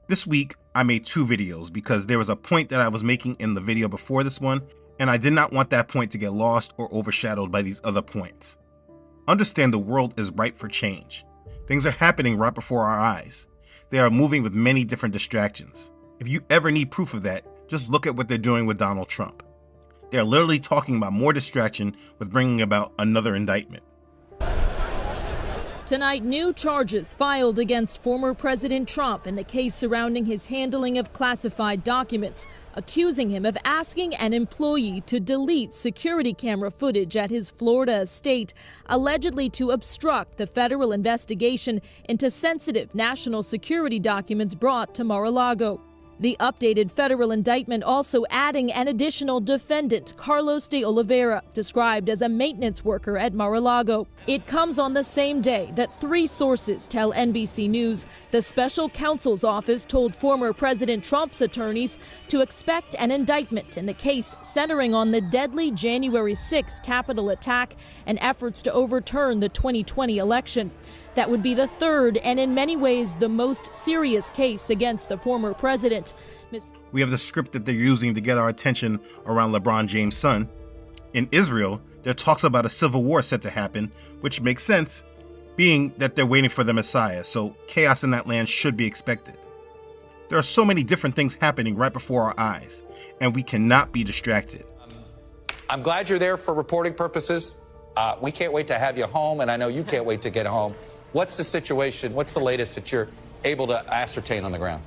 This week, I made 2 videos because there was a point that I was making in the video before this one, and I did not want that point to get lost or overshadowed by these other points. Understand the world is ripe for change. Things are happening right before our eyes. They are moving with many different distractions. If you ever need proof of that, just look at what they're doing with Donald Trump. They're literally talking about more distraction with bringing about another indictment. Tonight, new charges filed against former President Trump in the case surrounding his handling of classified documents, accusing him of asking an employee to delete security camera footage at his Florida estate, allegedly to obstruct the federal investigation into sensitive national security documents brought to Mar-a-Lago. The updated federal indictment also adding an additional defendant, Carlos de Oliveira, described as a maintenance worker at Mar-a-Lago. It comes on the same day that 3 sources tell NBC News the special counsel's office told former President Trump's attorneys to expect an indictment in the case centering on the deadly January 6 Capitol attack and efforts to overturn the 2020 election. That would be the 3rd and in many ways the most serious case against the former president. We have the script that they're using to get our attention around LeBron James' son. In Israel, there are talks about a civil war set to happen, which makes sense, being that they're waiting for the Messiah, so chaos in that land should be expected. There are so many different things happening right before our eyes, and we cannot be distracted. I'm glad you're there for reporting purposes. We can't wait to have you home, and I know you can't wait to get home. What's the situation? What's the latest that you're able to ascertain on the ground?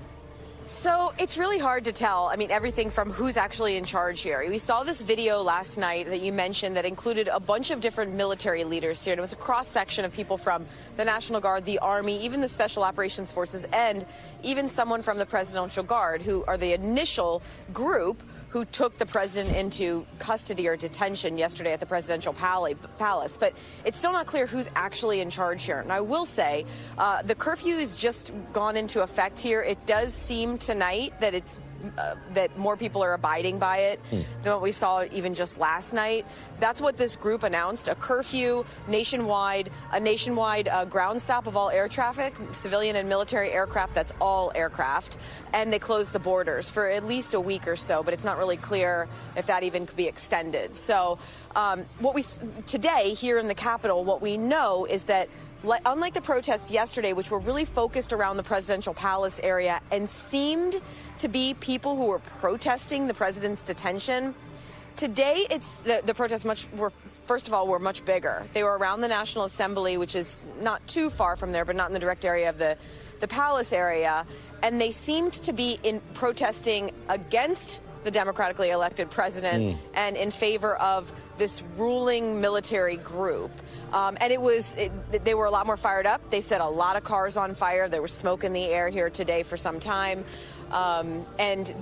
So it's really hard to tell. I mean, everything from who's actually in charge here. We saw this video last night that you mentioned that included a bunch of different military leaders here. And it was a cross-section of people from the National Guard, the Army, even the Special Operations Forces, and even someone from the Presidential Guard, who are the initial group who took the president into custody or detention yesterday at the presidential palace. But it's still not clear who's actually in charge here. And I will say the curfew has just gone into effect here. It does seem tonight that that more people are abiding by it than what we saw even just last night. That's what this group announced, a curfew nationwide, ground stop of all air traffic, civilian and military aircraft, that's all aircraft. And they closed the borders for at least a week or so, but it's not really clear if that even could be extended. So today here in the Capitol, what we know is that unlike the protests yesterday, which were really focused around the presidential palace area and seemed to be people who were protesting the president's detention, today the protests were much bigger. They were around the National Assembly, which is not too far from there, but not in the direct area of the palace area. And they seemed to be protesting against the democratically elected president and in favor of this ruling military group. And they were a lot more fired up. They set a lot of cars on fire. There was smoke in the air here today for some time. And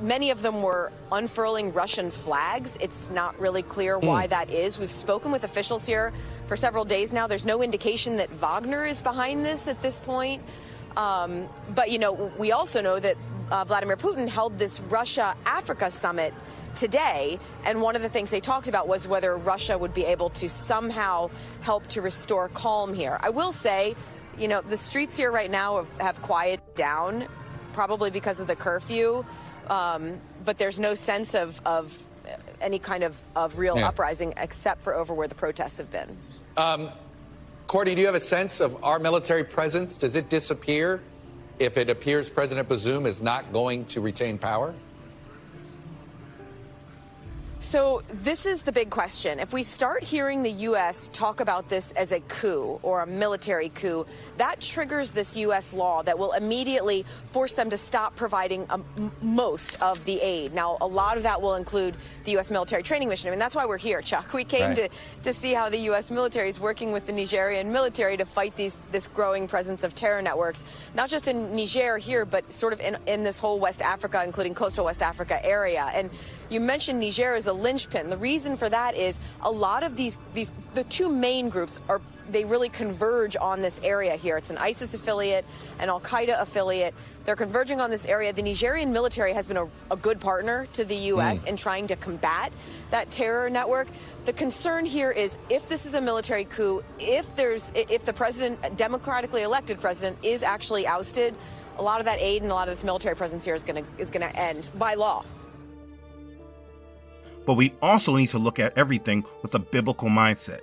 many of them were unfurling Russian flags. It's not really clear why that is. We've spoken with officials here for several days now. There's no indication that Wagner is behind this at this point. But, we also know that Vladimir Putin held this Russia-Africa summit today, and one of the things they talked about was whether Russia would be able to somehow help to restore calm here. I will say, the streets here right now have quieted down, probably because of the curfew, but there's no sense of any kind of real uprising except for over where the protests have been. Courtney, do you have a sense of our military presence? Does it disappear if it appears President Bazoum is not going to retain power? So this is the big question. If we start hearing the U.S. talk about this as a coup or a military coup, that triggers this U.S. law that will immediately force them to stop providing most of the aid. Now, a lot of that will include the U.S. military training mission. I mean, that's why we're here, Chuck. We came to see how the U.S. military is working with the Nigerian military to fight this growing presence of terror networks, not just in Niger here, but sort of in this whole West Africa, including coastal West Africa area. And you mentioned Niger as a linchpin. The reason for that is a lot of the 2 main groups they really converge on this area here. It's an ISIS affiliate, an Al-Qaeda affiliate. They're converging on this area. The Nigerian military has been a good partner to the U.S. in trying to combat that terror network. The concern here is if this is a military coup, if the president, democratically elected president, is actually ousted, a lot of that aid and a lot of this military presence here is going to end by law. But we also need to look at everything with a biblical mindset.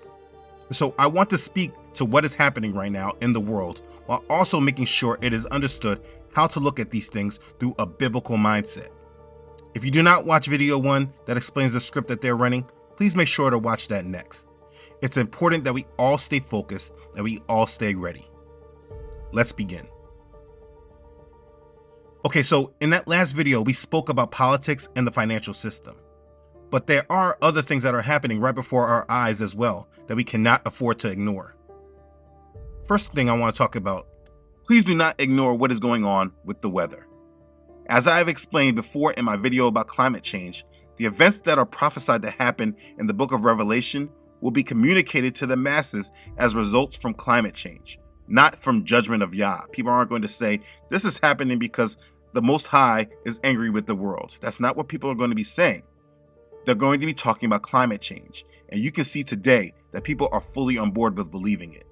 So I want to speak to what is happening right now in the world, while also making sure it is understood how to look at these things through a biblical mindset. If you do not watch video 1 that explains the script that they're running, please make sure to watch that next. It's important that we all stay focused and we all stay ready. Let's begin. Okay, so in that last video, we spoke about politics and the financial system. But there are other things that are happening right before our eyes as well that we cannot afford to ignore. First thing I want to talk about, please do not ignore what is going on with the weather. As I have explained before in my video about climate change, the events that are prophesied to happen in the book of Revelation will be communicated to the masses as results from climate change, not from judgment of Yah. People aren't going to say, this is happening because the Most High is angry with the world. That's not what people are going to be saying. They're going to be talking about climate change, and you can see today that people are fully on board with believing it.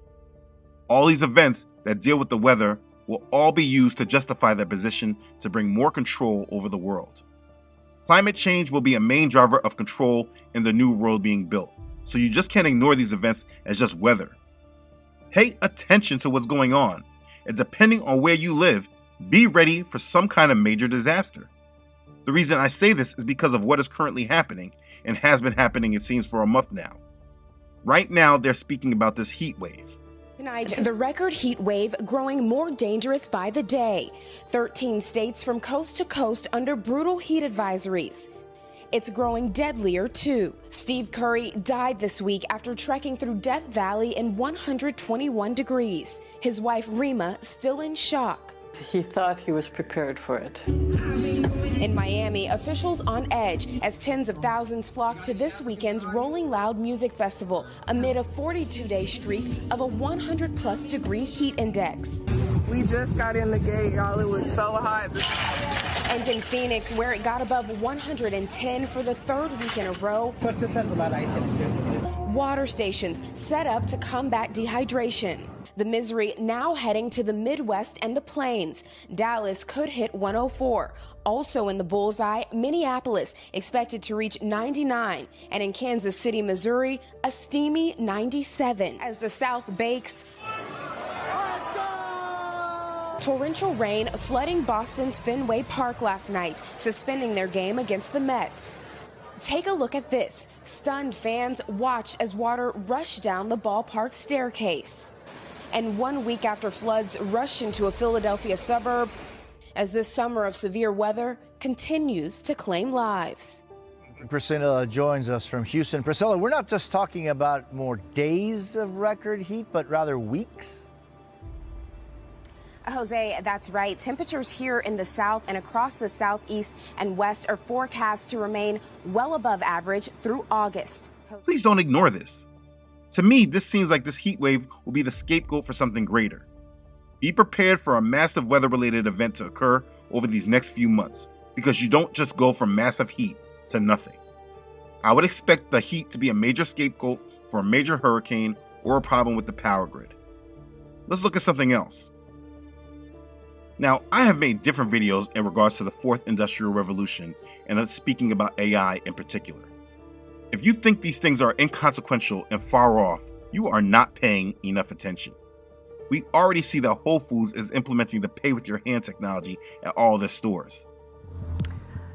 All these events that deal with the weather will all be used to justify their position to bring more control over the world. Climate change will be a main driver of control in the new world being built, so you just can't ignore these events as just weather. Pay attention to what's going on, and depending on where you live, be ready for some kind of major disaster. The reason I say this is because of what is currently happening and has been happening, it seems, for a month now. Right now, they're speaking about this heat wave. Tonight, the record heat wave growing more dangerous by the day. 13 states from coast to coast under brutal heat advisories. It's growing deadlier, too. Steve Curry died this week after trekking through Death Valley in 121 degrees. His wife, Rima, still in shock. He thought he was prepared for it. In Miami, officials on edge as tens of thousands flock to this weekend's Rolling Loud Music Festival amid a 42-day streak of a 100-plus degree heat index. We just got in the gate, y'all. It was so hot. And in Phoenix, where it got above 110 for the third week in a row, This has a lot of ice in it. water stations set up to combat dehydration. The misery now heading to the Midwest and the Plains. Dallas could hit 104. Also in the bullseye, Minneapolis expected to reach 99. And in Kansas City, Missouri, a steamy 97. As the South bakes, torrential rain flooding Boston's Fenway Park last night, suspending their game against the Mets. Take a look at this. Stunned fans watch as water rushed down the ballpark staircase. And 1 week after floods rushed into a Philadelphia suburb, as this summer of severe weather continues to claim lives. Priscilla joins us from Houston. Priscilla, we're not just talking about more days of record heat, but rather weeks? Jose, that's right. Temperatures here in the south and across the southeast and west are forecast to remain well above average through August. Please don't ignore this. To me, this seems like this heat wave will be the scapegoat for something greater. Be prepared for a massive weather-related event to occur over these next few months, because you don't just go from massive heat to nothing. I would expect the heat to be a major scapegoat for a major hurricane or a problem with the power grid. Let's look at something else. Now, I have made different videos in regards to the fourth industrial revolution and speaking about AI in particular. If you think these things are inconsequential and far off, you are not paying enough attention. We already see that Whole Foods is implementing the pay with your hand technology at all their stores.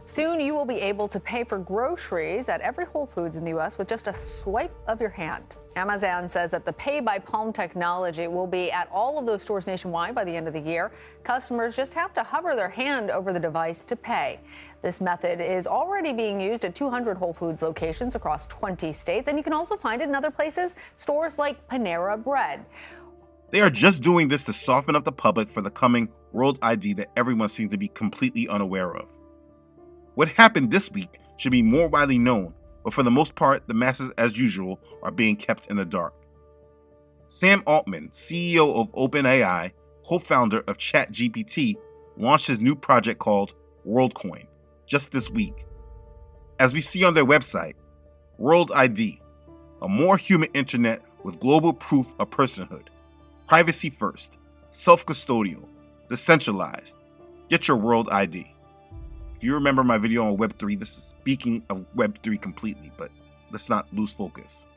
Soon you will be able to pay for groceries at every Whole Foods in the U.S. with just a swipe of your hand. Amazon says that the Pay by Palm technology will be at all of those stores nationwide by the end of the year. Customers just have to hover their hand over the device to pay. This method is already being used at 200 Whole Foods locations across 20 states, and you can also find it in other places, stores like Panera Bread. They are just doing this to soften up the public for the coming World ID that everyone seems to be completely unaware of. What happened this week should be more widely known, but for the most part, the masses, as usual, are being kept in the dark. Sam Altman, CEO of OpenAI, co-founder of ChatGPT, launched his new project called WorldCoin just this week. As we see on their website, World ID, a more human internet with global proof of personhood, privacy first, self-custodial, decentralized, get your World ID. If you remember my video on Web3, this is speaking of Web3 completely, but let's not lose focus.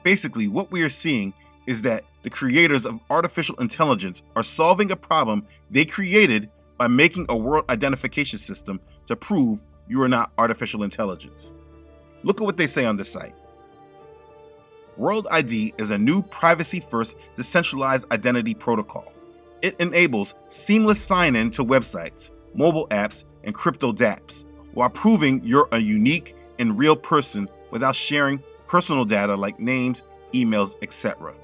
Basically, what we are seeing is that the creators of artificial intelligence are solving a problem they created by making a world identification system to prove you are not artificial intelligence. Look at what they say on this site. World ID is a new privacy-first decentralized identity protocol. It enables seamless sign-in to websites, mobile apps, and crypto dApps, while proving you're a unique and real person without sharing personal data like names, emails, etc.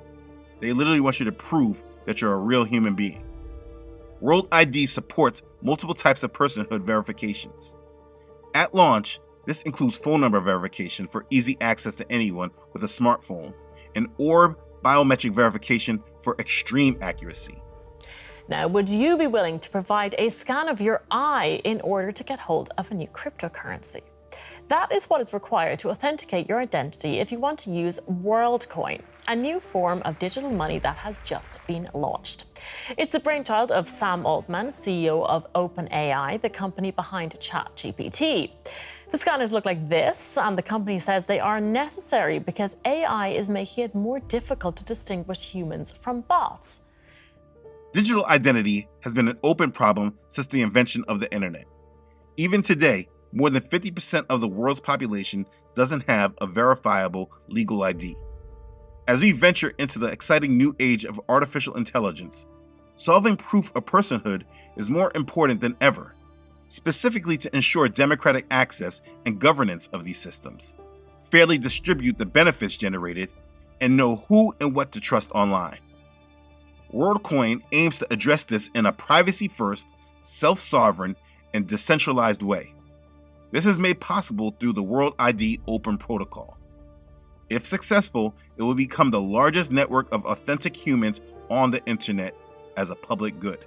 They literally want you to prove that you're a real human being. World ID supports multiple types of personhood verifications. At launch, this includes phone number verification for easy access to anyone with a smartphone, and orb biometric verification for extreme accuracy. Now, would you be willing to provide a scan of your eye in order to get hold of a new cryptocurrency? That is what is required to authenticate your identity if you want to use WorldCoin, a new form of digital money that has just been launched. It's the brainchild of Sam Altman, CEO of OpenAI, the company behind ChatGPT. The scanners look like this, and the company says they are necessary because AI is making it more difficult to distinguish humans from bots. Digital identity has been an open problem since the invention of the internet. Even today, more than 50% of the world's population doesn't have a verifiable legal ID. As we venture into the exciting new age of artificial intelligence, solving proof of personhood is more important than ever, specifically to ensure democratic access and governance of these systems, fairly distribute the benefits generated, and know who and what to trust online. WorldCoin aims to address this in a privacy-first, self-sovereign, and decentralized way. This is made possible through the World ID Open Protocol. If successful, it will become the largest network of authentic humans on the internet as a public good.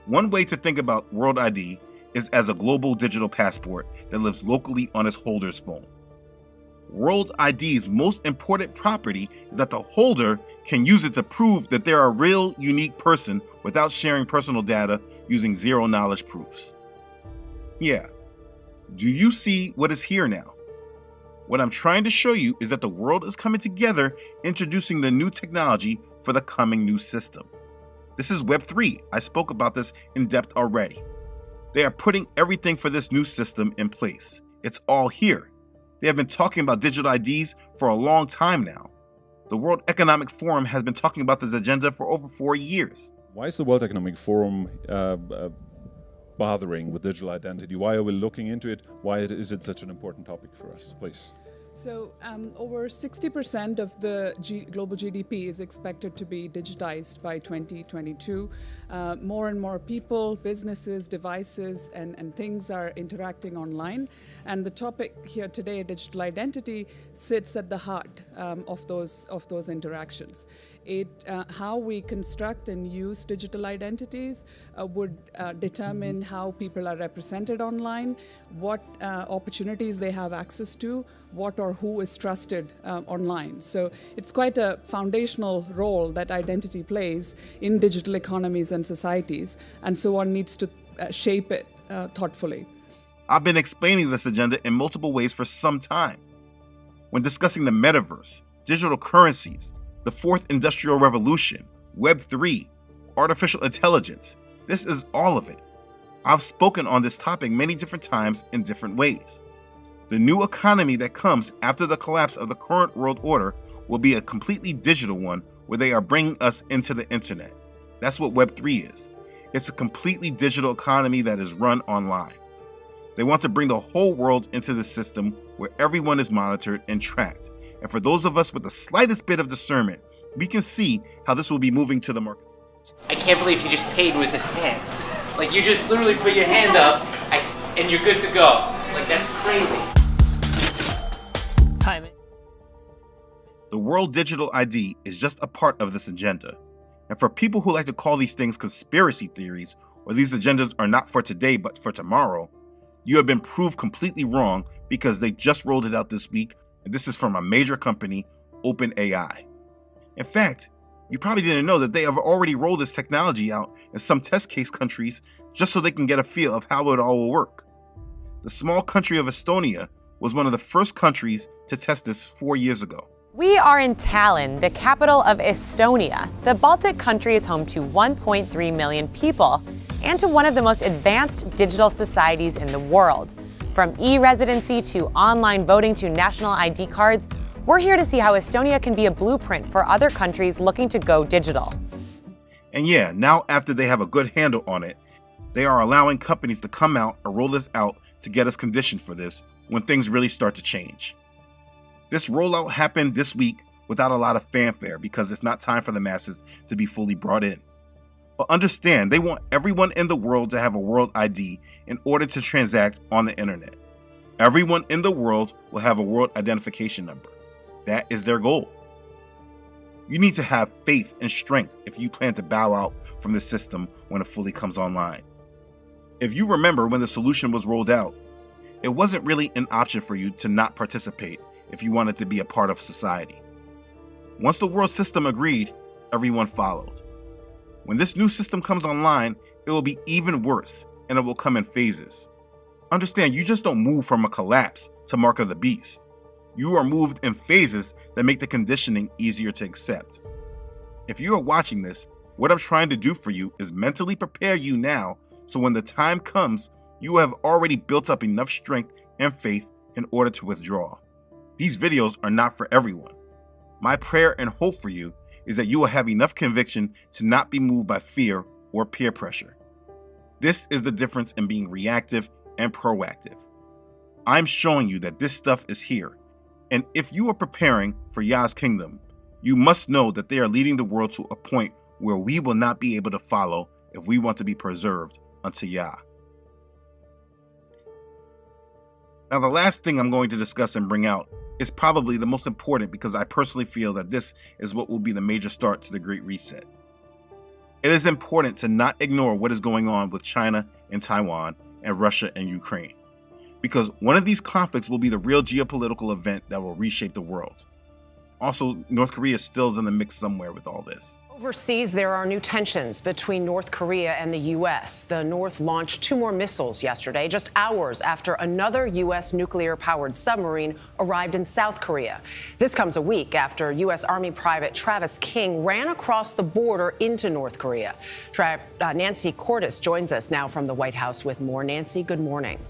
One way to think about World ID is as a global digital passport that lives locally on its holder's phone. World ID's most important property is that the holder can use it to prove that they're a real, unique person without sharing personal data using zero-knowledge proofs. Yeah, do you see what is here now? What I'm trying to show you is that the world is coming together, introducing the new technology for the coming new system. This is Web3. I spoke about this in depth already. They are putting everything for this new system in place. It's all here. They have been talking about digital IDs for a long time now. The World Economic Forum has been talking about this agenda for over 4 years. Why is the World Economic Forum bothering with digital identity? Why are we looking into it? Why is it such an important topic for us? Please. So over 60% of the global GDP is expected to be digitized by 2022. More and more people, businesses, devices, and things are interacting online. And the topic here today, digital identity, sits at the heart of those interactions. How we construct and use digital identities would determine how people are represented online, what opportunities they have access to, what or who is trusted online. So it's quite a foundational role that identity plays in digital economies and societies, and so one needs to shape it thoughtfully. I've been explaining this agenda in multiple ways for some time. When discussing the metaverse, digital currencies, the fourth industrial revolution, Web3, artificial intelligence, this is all of it. I've spoken on this topic many different times in different ways. The new economy that comes after the collapse of the current world order will be a completely digital one where they are bringing us into the internet. That's what Web3 is. It's a completely digital economy that is run online. They want to bring the whole world into the system where everyone is monitored and tracked. And for those of us with the slightest bit of discernment, we can see how this will be moving to the market. I can't believe he just paid with his hand. Like, you just literally put your hand up and you're good to go. Like, that's crazy. Timing. The World Digital ID is just a part of this agenda. And for people who like to call these things conspiracy theories, or these agendas are not for today but for tomorrow, you have been proved completely wrong because they just rolled it out this week, and this is from a major company, OpenAI. In fact, You probably didn't know that they have already rolled this technology out in some test case countries just so they can get a feel of how it all will work. The small country of Estonia was one of the first countries to test this 4 years ago. We are in Tallinn, the capital of Estonia. The Baltic country is home to 1.3 million people and to one of the most advanced digital societies in the world. From e-residency to online voting to national ID cards, we're here to see how Estonia can be a blueprint for other countries looking to go digital. And yeah, now after they have a good handle on it, they are allowing companies to come out and roll this out to get us conditioned for this when things really start to change. This rollout happened this week without a lot of fanfare because it's not time for the masses to be fully brought in. But understand, they want everyone in the world to have a world ID in order to transact on the internet. Everyone in the world will have a world identification number. That is their goal. You need to have faith and strength if you plan to bow out from the system when it fully comes online. If you remember when the solution was rolled out, it wasn't really an option for you to not participate if you wanted to be a part of society. Once the world system agreed, everyone followed. When this new system comes online, it will be even worse, and it will come in phases. Understand, you just don't move from a collapse to Mark of the Beast. You are moved in phases that make the conditioning easier to accept. If you are watching this, what I'm trying to do for you is mentally prepare you now so when the time comes, you have already built up enough strength and faith in order to withdraw. These videos are not for everyone. My prayer and hope for you is that you will have enough conviction to not be moved by fear or peer pressure. This is the difference in being reactive and proactive. I'm showing you that this stuff is here. And if you are preparing for Yah's kingdom, you must know that they are leading the world to a point where we will not be able to follow if we want to be preserved unto Yah. Now, the last thing I'm going to discuss and bring out is probably the most important because I personally feel that this is what will be the major start to the Great Reset. It is important to not ignore what is going on with China and Taiwan and Russia and Ukraine, because one of these conflicts will be the real geopolitical event that will reshape the world. Also, North Korea still is in the mix somewhere with all this. Overseas, there are new tensions between North Korea and the U.S. The North launched 2 more missiles yesterday, just hours after another U.S. nuclear-powered submarine arrived in South Korea. This comes a week after U.S. Army Private Travis King ran across the border into North Korea. Nancy Cordes joins us now from the White House with more. Nancy, good morning.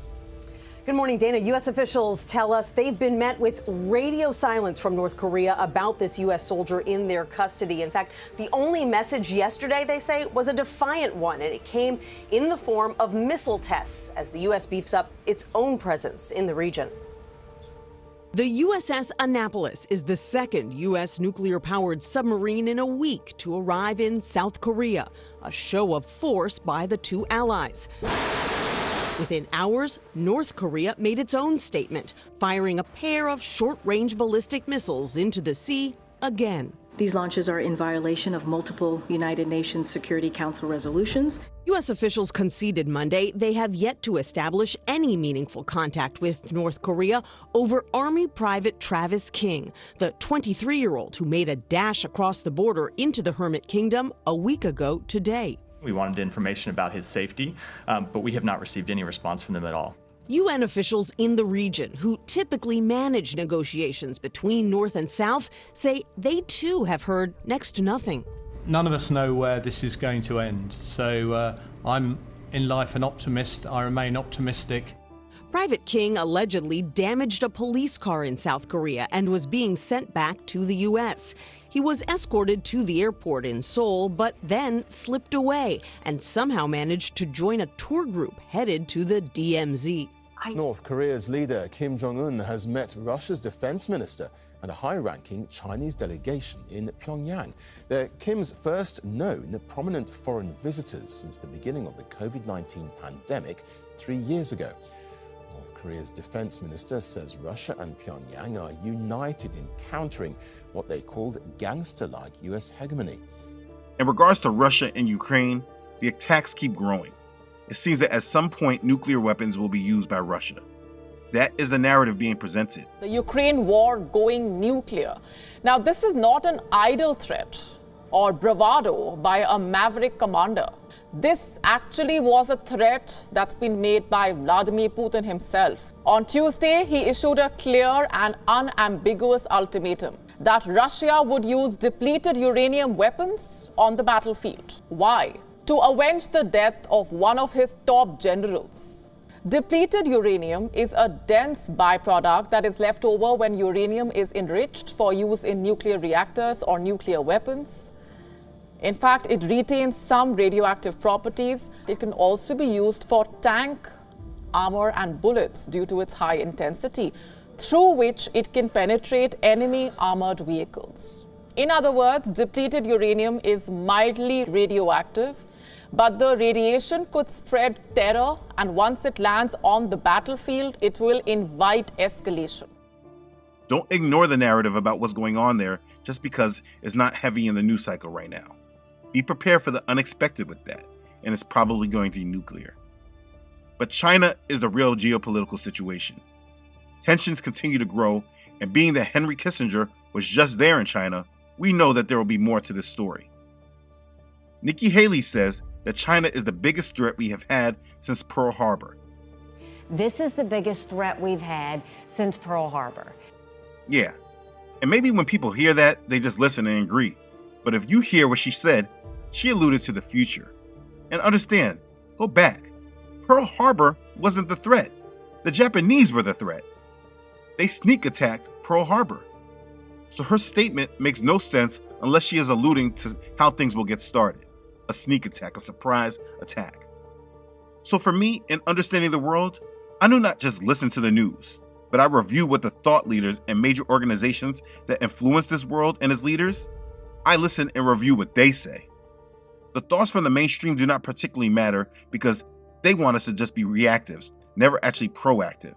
Good morning, Dana. U.S. officials tell us they've been met with radio silence from North Korea about this U.S. soldier in their custody. In fact, the only message yesterday, they say, was a defiant one, and it came in the form of missile tests as the U.S. beefs up its own presence in the region. The USS Annapolis is the second U.S. nuclear-powered submarine in a week to arrive in South Korea, a show of force by the two allies. Within hours, North Korea made its own statement, firing a pair of short-range ballistic missiles into the sea again. These launches are in violation of multiple United Nations Security Council resolutions. U.S. officials conceded Monday they have yet to establish any meaningful contact with North Korea over Army Private Travis King, the 23-year-old who made a dash across the border into the Hermit Kingdom a week ago today. We wanted information about his safety, but we have not received any response from them at all. UN officials in the region, who typically manage negotiations between North and South, say they too have heard next to nothing. None of us know where this is going to end, so I'm in life an optimist. I remain optimistic. Private King allegedly damaged a police car in South Korea and was being sent back to the U.S. He was escorted to the airport in Seoul, but then slipped away and somehow managed to join a tour group headed to the DMZ. North Korea's leader Kim Jong-un has met Russia's defense minister and a high-ranking Chinese delegation in Pyongyang. They're Kim's first known prominent foreign visitors since the beginning of the COVID-19 pandemic 3 years ago. North Korea's defense minister says Russia and Pyongyang are united in countering what they called gangster-like U.S. hegemony. In regards to Russia and Ukraine, the attacks keep growing. It seems that at some point nuclear weapons will be used by Russia. That is the narrative being presented. The Ukraine war going nuclear. Now, this is not an idle threat or bravado by a maverick commander. This actually was a threat that's been made by Vladimir Putin himself. On Tuesday, he issued a clear and unambiguous ultimatum that Russia would use depleted uranium weapons on the battlefield. Why? To avenge the death of one of his top generals. Depleted uranium is a dense byproduct that is left over when uranium is enriched for use in nuclear reactors or nuclear weapons. In fact, it retains some radioactive properties. It can also be used for tank, armor, and bullets due to its high intensity, through which it can penetrate enemy armored vehicles. In other words, depleted uranium is mildly radioactive, but the radiation could spread terror, and once it lands on the battlefield, it will invite escalation. Don't ignore the narrative about what's going on there just because it's not heavy in the news cycle right now. Be prepared for the unexpected with that, and it's probably going to be nuclear. But China is the real geopolitical situation. Tensions continue to grow, and being that Henry Kissinger was just there in China, we know that there will be more to this story. Nikki Haley says that China is the biggest threat we have had since Pearl Harbor. This is the biggest threat we've had since Pearl Harbor. Yeah, and maybe when people hear that, they just listen and agree. But if you hear what she said, she alluded to the future. And understand, go back. Pearl Harbor wasn't the threat. The Japanese were the threat. They sneak attacked Pearl Harbor. So her statement makes no sense unless she is alluding to how things will get started. A sneak attack, a surprise attack. So for me, in understanding the world, I do not just listen to the news, but I review what the thought leaders and major organizations that influence this world and its leaders, I listen and review what they say. The thoughts from the mainstream do not particularly matter because they want us to just be reactives, never actually proactive.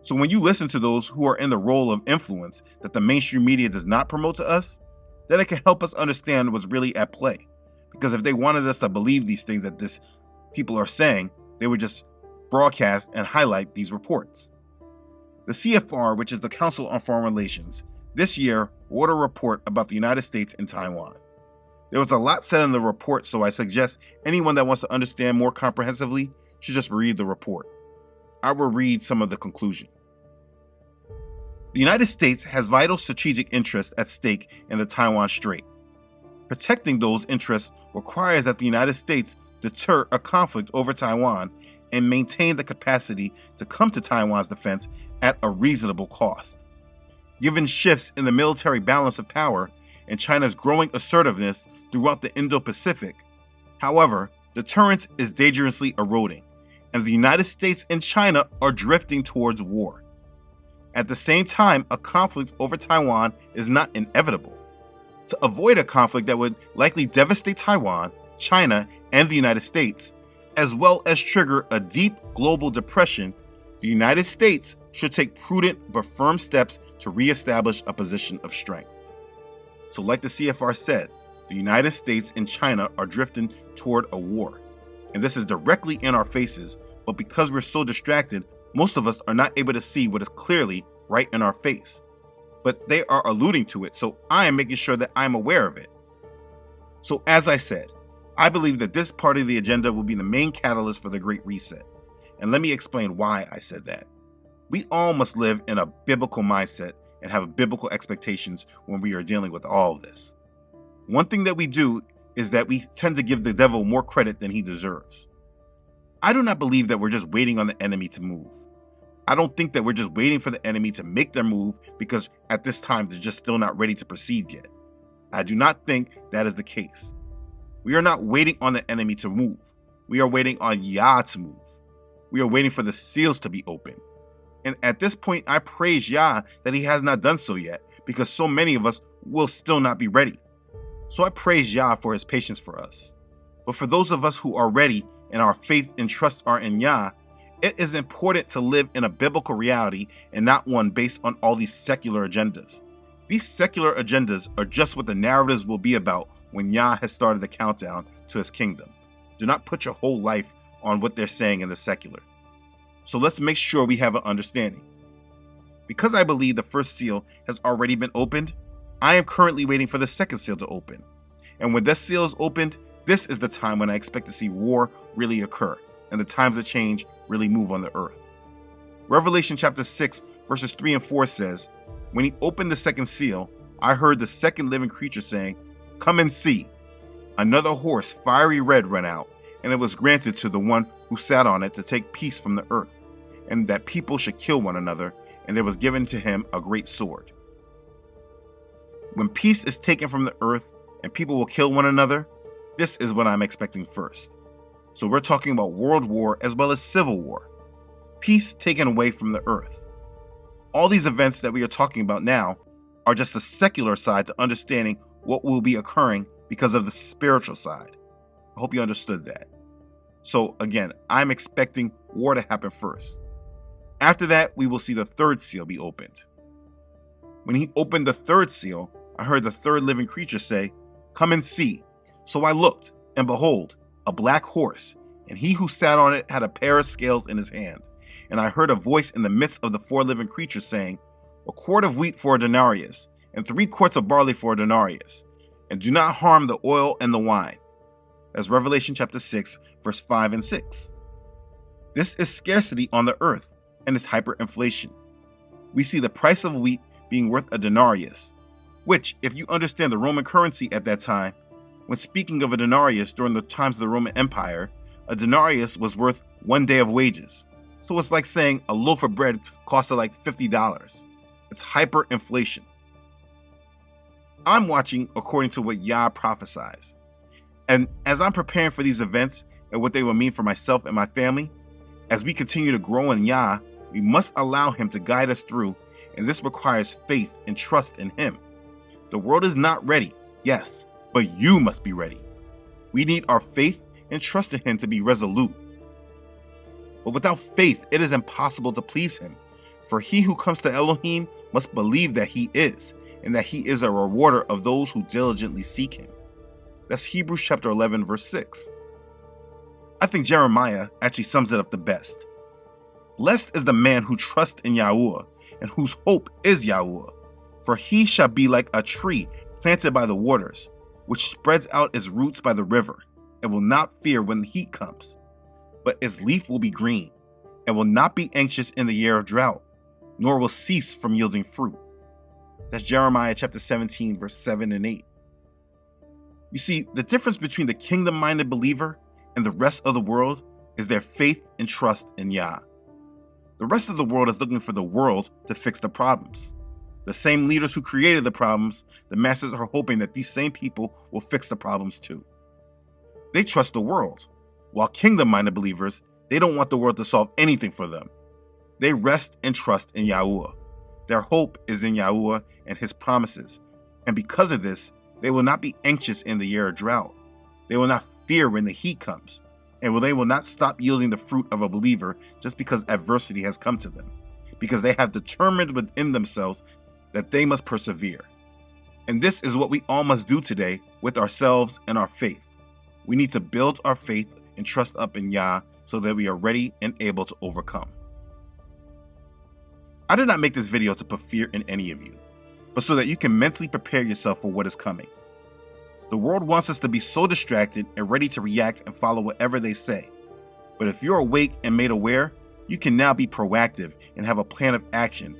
So when you listen to those who are in the role of influence that the mainstream media does not promote to us, then it can help us understand what's really at play. Because if they wanted us to believe these things that these people are saying, they would just broadcast and highlight these reports. The CFR, which is the Council on Foreign Relations, this year wrote a report about the United States and Taiwan. There was a lot said in the report, so I suggest anyone that wants to understand more comprehensively should just read the report. I will read some of the conclusion. The United States has vital strategic interests at stake in the Taiwan Strait. Protecting those interests requires that the United States deter a conflict over Taiwan and maintain the capacity to come to Taiwan's defense at a reasonable cost. Given shifts in the military balance of power and China's growing assertiveness throughout the Indo-Pacific, however, deterrence is dangerously eroding, and the United States and China are drifting towards war. At the same time, a conflict over Taiwan is not inevitable. To avoid a conflict that would likely devastate Taiwan, China, and the United States, as well as trigger a deep global depression, the United States should take prudent but firm steps to reestablish a position of strength. So like the CFR said, the United States and China are drifting toward a war. And this is directly in our faces, but because we're so distracted, most of us are not able to see what is clearly right in our face. But they are alluding to it, so I am making sure that I'm aware of it. So as I said, I believe that this part of the agenda will be the main catalyst for the Great Reset. And let me explain why I said that. We all must live in a biblical mindset and have biblical expectations when we are dealing with all of this. One thing that we do is that we tend to give the devil more credit than he deserves. I do not believe that we're just waiting on the enemy to move. I don't think that we're just waiting for the enemy to make their move because at this time they're just still not ready to proceed yet. I do not think that is the case. We are not waiting on the enemy to move. We are waiting on Yah to move. We are waiting for the seals to be opened. And at this point, I praise Yah that he has not done so yet because so many of us will still not be ready. So I praise Yah for his patience for us. But for those of us who are ready and our faith and trust are in Yah, it is important to live in a biblical reality and not one based on all these secular agendas. These secular agendas are just what the narratives will be about when Yah has started the countdown to his kingdom. Do not put your whole life on what they're saying in the secular. So let's make sure we have an understanding. Because I believe the first seal has already been opened, I am currently waiting for the second seal to open. And when this seal is opened, this is the time when I expect to see war really occur and the times of change really move on the earth. Revelation chapter 6 verses 3 and 4 says, "When he opened the second seal, I heard the second living creature saying, 'Come and see.' Another horse, fiery red, ran out, and it was granted to the one who sat on it to take peace from the earth, and that people should kill one another, and there was given to him a great sword." When peace is taken from the earth and people will kill one another, this is what I'm expecting first. So we're talking about world war as well as civil war. Peace taken away from the earth. All these events that we are talking about now are just the secular side to understanding what will be occurring because of the spiritual side. I hope you understood that. So again, I'm expecting war to happen first. After that, we will see the third seal be opened. When he opened the third seal, I heard the third living creature say, "Come and see." So I looked, and behold, a black horse, and he who sat on it had a pair of scales in his hand. And I heard a voice in the midst of the four living creatures saying, "A quart of wheat for a denarius, and 3 quarts of barley for a denarius, and do not harm the oil and the wine." That's Revelation chapter 6, verse 5 and 6. This is scarcity on the earth, and it's hyperinflation. We see the price of wheat being worth a denarius, which, if you understand the Roman currency at that time, when speaking of a denarius during the times of the Roman Empire, a denarius was worth 1 day of wages. So it's like saying a loaf of bread costed like $50. It's hyperinflation. I'm watching according to what Yah prophesies. And as I'm preparing for these events and what they will mean for myself and my family, as we continue to grow in Yah, we must allow him to guide us through, and this requires faith and trust in him. The world is not ready, yes, but you must be ready. We need our faith and trust in him to be resolute. But without faith, it is impossible to please him. For he who comes to Elohim must believe that he is, and that he is a rewarder of those who diligently seek him. That's Hebrews chapter 11, verse 6. I think Jeremiah actually sums it up the best. Blessed is the man who trusts in Yahuwah, and whose hope is Yahuwah. For he shall be like a tree planted by the waters, which spreads out its roots by the river, and will not fear when the heat comes. But its leaf will be green, and will not be anxious in the year of drought, nor will cease from yielding fruit. That's Jeremiah chapter 17, verse 7 and 8. You see, the difference between the kingdom-minded believer and the rest of the world is their faith and trust in Yah. The rest of the world is looking for the world to fix the problems. The same leaders who created the problems, the masses are hoping that these same people will fix the problems too. They trust the world, while kingdom-minded believers, they don't want the world to solve anything for them. They rest and trust in Yahuwah. Their hope is in Yahuwah and his promises, and because of this, they will not be anxious in the year of drought. They will not fear when the heat comes, and they will not stop yielding the fruit of a believer just because adversity has come to them, because they have determined within themselves that they must persevere. And this is what we all must do today with ourselves and our faith. We need to build our faith and trust up in Yah so that we are ready and able to overcome. I did not make this video to put fear in any of you, but so that you can mentally prepare yourself for what is coming. The world wants us to be so distracted and ready to react and follow whatever they say. But if you're awake and made aware, you can now be proactive and have a plan of action.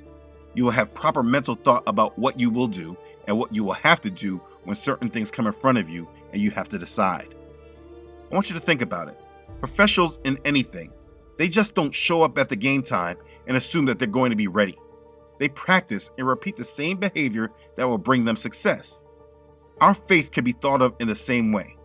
You will have proper mental thought about what you will do and what you will have to do when certain things come in front of you and you have to decide. I want you to think about it. Professionals in anything, they just don't show up at the game time and assume that they're going to be ready. They practice and repeat the same behavior that will bring them success. Our faith can be thought of in the same way.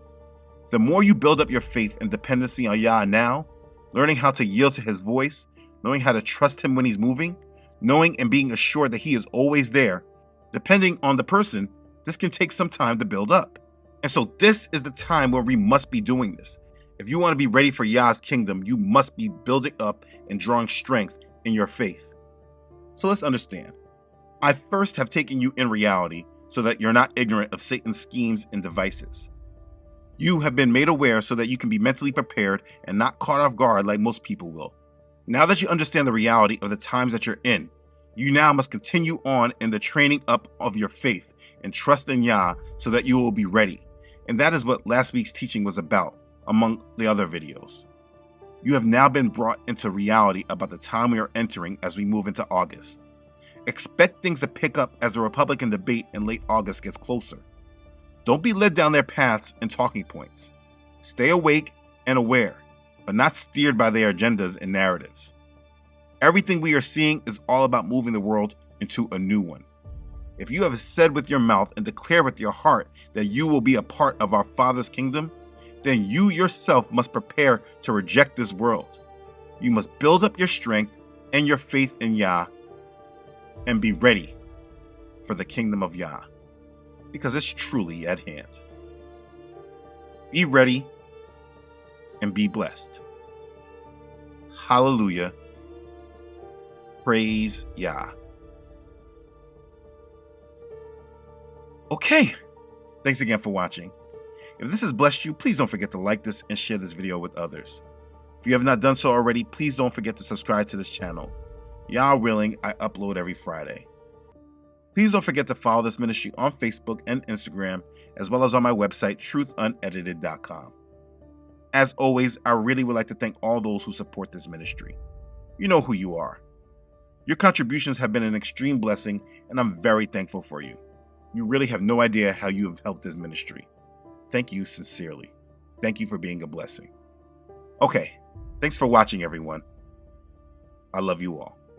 The more you build up your faith and dependency on Yah now, learning how to yield to his voice, knowing how to trust him when he's moving, knowing and being assured that he is always there, depending on the person, this can take some time to build up. And so this is the time where we must be doing this. If you want to be ready for Yah's kingdom, you must be building up and drawing strength in your faith. So let's understand. I first have taken you in reality so that you're not ignorant of Satan's schemes and devices. You have been made aware so that you can be mentally prepared and not caught off guard like most people will. Now that you understand the reality of the times that you're in, you now must continue on in the training up of your faith and trust in Yah so that you will be ready. And that is what last week's teaching was about, among the other videos. You have now been brought into reality about the time we are entering as we move into August. Expect things to pick up as the Republican debate in late August gets closer. Don't be led down their paths and talking points. Stay awake and aware, but not steered by their agendas and narratives. Everything we are seeing is all about moving the world into a new one. If you have said with your mouth and declare with your heart that you will be a part of our Father's kingdom, then you yourself must prepare to reject this world. You must build up your strength and your faith in Yah and be ready for the kingdom of Yah, because it's truly at hand. Be ready and be blessed. Hallelujah. Praise Yah. Okay, thanks again for watching. If this has blessed you, please don't forget to like this and share this video with others. If you have not done so already, please don't forget to subscribe to this channel. Yah willing, I upload every Friday. Please don't forget to follow this ministry on Facebook and Instagram, as well as on my website, truthunedited.com. As always, I really would like to thank all those who support this ministry. You know who you are. Your contributions have been an extreme blessing, and I'm very thankful for you. You really have no idea how you have helped this ministry. Thank you sincerely. Thank you for being a blessing. Okay, thanks for watching, everyone. I love you all.